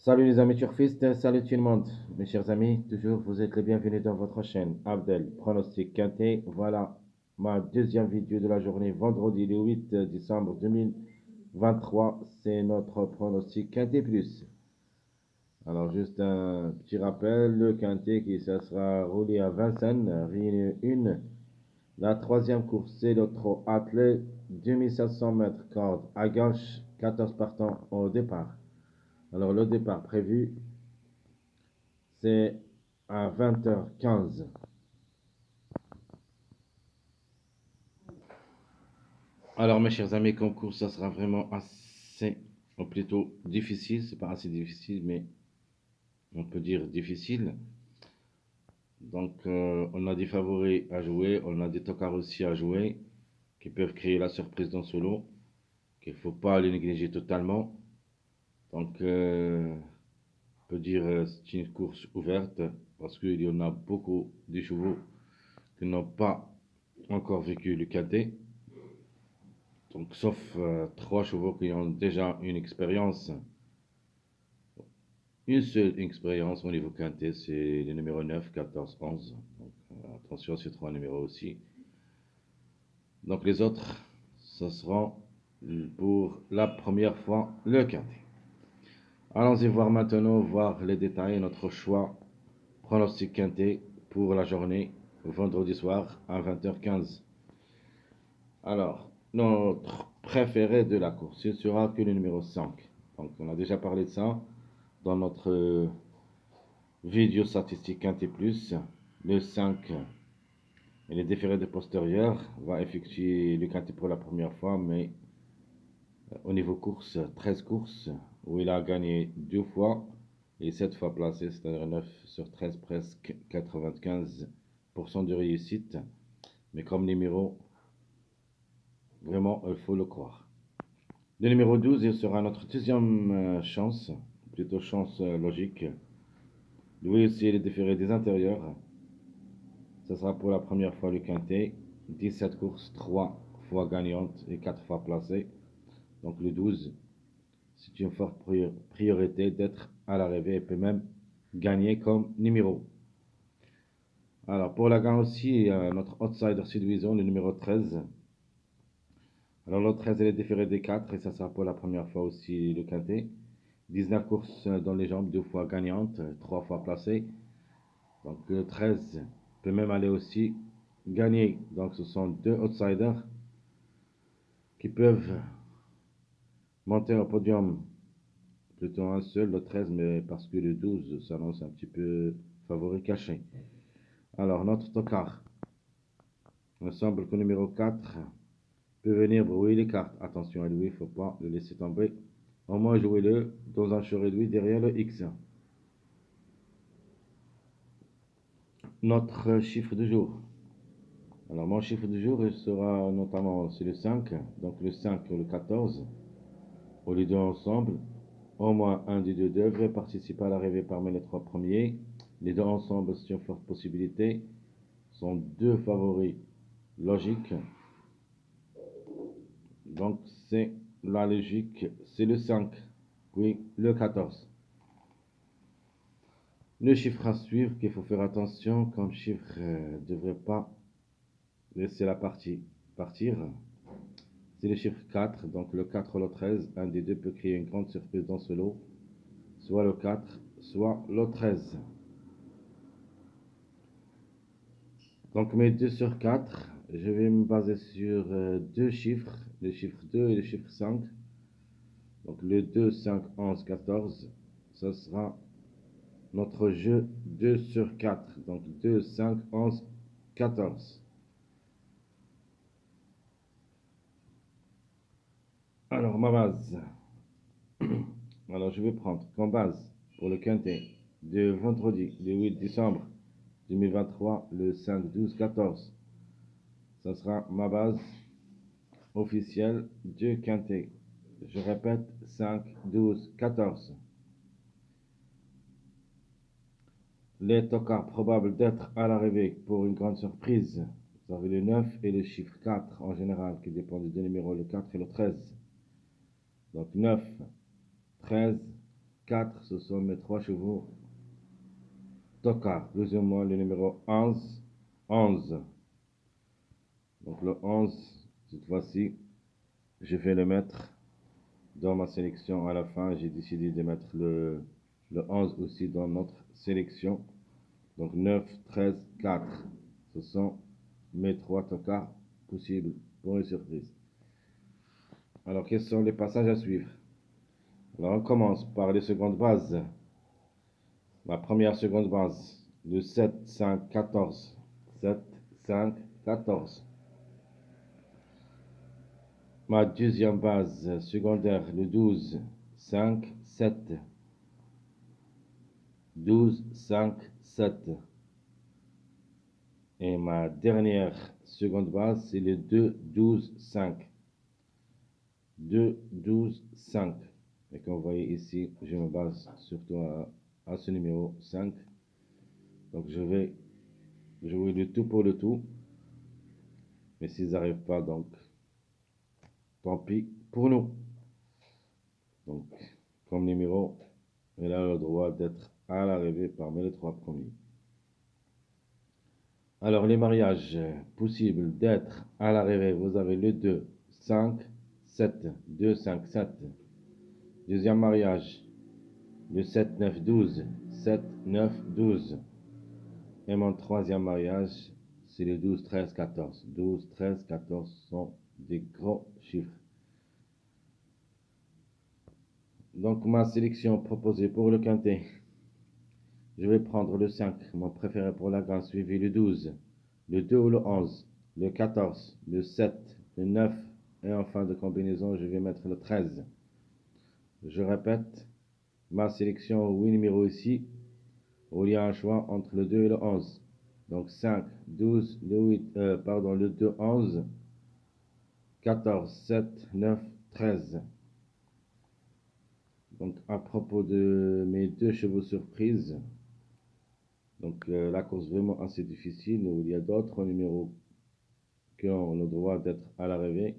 Salut les amis turfistes, salut tout le monde. Mes chers amis, toujours vous êtes les bienvenus dans votre chaîne Abdel Pronostic Quintet. Voilà ma deuxième vidéo de la journée, vendredi le 8 décembre 2023. C'est notre pronostic Quintet Plus. Alors juste un petit rappel, le Quintet qui ça sera roulé à Vincennes, Réunion 1. La troisième course, c'est le trot attelé, 2700 mètres, corde à gauche, 14 partants au départ. Alors le départ prévu, c'est à 20h15. Alors mes chers amis, concours, ça sera vraiment assez, ou plutôt difficile. C'est pas assez difficile, mais on peut dire difficile. Donc on a des favoris à jouer, on a des tocards aussi à jouer, qui peuvent créer la surprise dans ce lot, qu'il ne faut pas les négliger totalement. Donc on peut dire c'est une course ouverte, parce qu'il y en a beaucoup de chevaux qui n'ont pas encore vécu le cadet. Donc, sauf trois chevaux qui ont déjà une seule expérience au niveau quintet, c'est les numéros 9, 14, 11. Donc, attention à ces trois numéros aussi. Donc, les autres, ce seront pour la première fois le quintet. Allons-y voir maintenant, voir les détails, notre choix pronostic quintet pour la journée, vendredi soir à 20h15. Alors, notre préféré de la course, ce sera que le numéro 5. Donc, on a déjà parlé de ça dans notre vidéo statistique Quintet Plus. Le 5 et les déférés de postérieur va effectuer le Quintet pour la première fois, mais au niveau course, 13 courses, où il a gagné 2 fois et 7 fois placé, c'est-à-dire 9 sur 13, presque 95% de réussite. Mais comme numéro, vraiment, il faut le croire. Le numéro 12, il sera notre deuxième chance, plutôt chance logique. Lui aussi, il est déféré des intérieurs. Ce sera pour la première fois le quintet. 17 courses, 3 fois gagnantes et 4 fois placées. Donc le 12, c'est une forte priorité d'être à l'arrivée et peut même gagner comme numéro. Alors pour la gagne aussi, notre outsider séduisant, le numéro 13. Alors le 13, elle est déférée des 4 et ça sera pour la première fois aussi le quintet. 19 courses dans les jambes, 2 fois gagnantes, 3 fois placées. Donc le 13 peut même aller aussi gagner. Donc ce sont deux outsiders qui peuvent monter au podium. Plutôt un seul, le 13, mais parce que le 12 s'annonce un petit peu favori caché. Alors notre tocard. Il semble que le numéro 4 peut venir brouiller les cartes. Attention à lui, il ne faut pas le laisser tomber. Au moins jouez-le dans un choix réduit derrière le X. Notre chiffre du jour. Alors mon chiffre du jour il sera notamment c'est le 5, donc le 5 et le 14. Au les deux ensemble, au moins un des deux devrait participer à l'arrivée parmi les trois premiers. Les deux ensemble, c'est une forte possibilité, sont deux favoris logiques. Donc c'est la logique, c'est le 5, puis le 14. Le chiffre à suivre qu'il faut faire attention, comme chiffre ne devrait pas laisser la partie partir. C'est le chiffre 4, donc le 4 ou le 13, un des deux peut créer une grande surprise dans ce lot, soit le 4, soit le 13. Donc mes 2 sur 4, je vais me baser sur deux chiffres, le chiffre 2 et le chiffre 5. Donc le 2, 5, 11, 14, ce sera notre jeu 2 sur 4. Donc 2, 5, 11, 14. Alors ma base. Alors je vais prendre comme base pour le quintet de vendredi, le 8 décembre 2023, le 5, 12, 14. Ça sera ma base officielle du quintet. Je répète, 5, 12, 14. Les tocards probables d'être à l'arrivée pour une grande surprise. Vous avez le 9 et le chiffre 4 en général qui dépendent des deux numéros, le 4 et le 13. Donc 9, 13, 4, ce sont mes 3 chevaux. Tocard, plus ou moins le numéro 11. 11. Donc le 11, cette fois-ci, je vais le mettre dans ma sélection à la fin. J'ai décidé de mettre le 11 aussi dans notre sélection. Donc 9, 13, 4. Ce sont mes 3 tocards possibles pour une surprise. Alors, quels sont les passages à suivre? Alors, on commence par les secondes bases. La première seconde base, le 7, 5, 14. 7, 5, 14. Ma deuxième base secondaire, le 12, 5, 7. 12, 5, 7. Et ma dernière seconde base, c'est le 2, 12, 5. 2, 12, 5. Et comme vous voyez ici, je me base surtout à ce numéro 5. Donc je vais jouer le tout pour le tout. Mais s'ils n'arrivent pas, donc tant pis pour nous. Donc, comme numéro, il a le droit d'être à l'arrivée parmi les 3 premiers. Alors, les mariages possibles d'être à l'arrivée, vous avez le 2, 5, 7. 2, 5, 7. Deuxième mariage, le 7, 9, 12. 7, 9, 12. Et mon troisième mariage, c'est le 12, 13, 14. 12, 13, 14 sont des gros chiffres. Donc, ma sélection proposée pour le quintet, je vais prendre le 5, mon préféré pour la gagne, suivi le 12, le 2 ou le 11, le 14, le 7, le 9, et en fin de combinaison, je vais mettre le 13. Je répète, ma sélection 8 numéros ici, où il y a un choix entre le 2 et le 11. Donc 5, 12, le 2, 11, 14, 7, 9, 13. Donc à propos de mes 2 chevaux surprises, donc la course vraiment assez difficile, où il y a d'autres numéros qui ont le droit d'être à l'arrivée,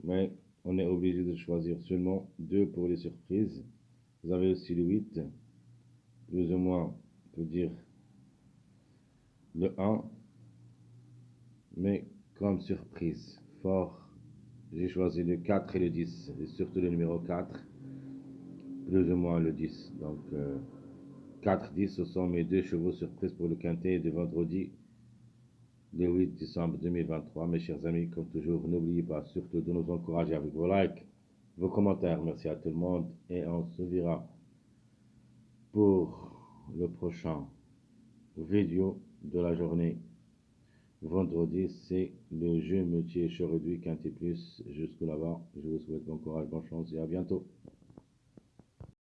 mais on est obligé de choisir seulement 2 pour les surprises. Vous avez aussi le 8, plus ou moins, on peut dire le 1, mais comme surprise, fort, j'ai choisi le 4 et le 10, et surtout le numéro 4, plus ou moins le 10. Donc 4, 10, ce sont mes 2 chevaux surprises pour le quintet de vendredi, le 8 décembre 2023. Mes chers amis, comme toujours, n'oubliez pas surtout de nous encourager avec vos likes, vos commentaires. Merci à tout le monde et on se verra pour le prochain vidéo de la journée. Vendredi, c'est le jeu métier réduit Quintet Plus. Jusque là-bas, je vous souhaite bon courage, bonne chance et à bientôt.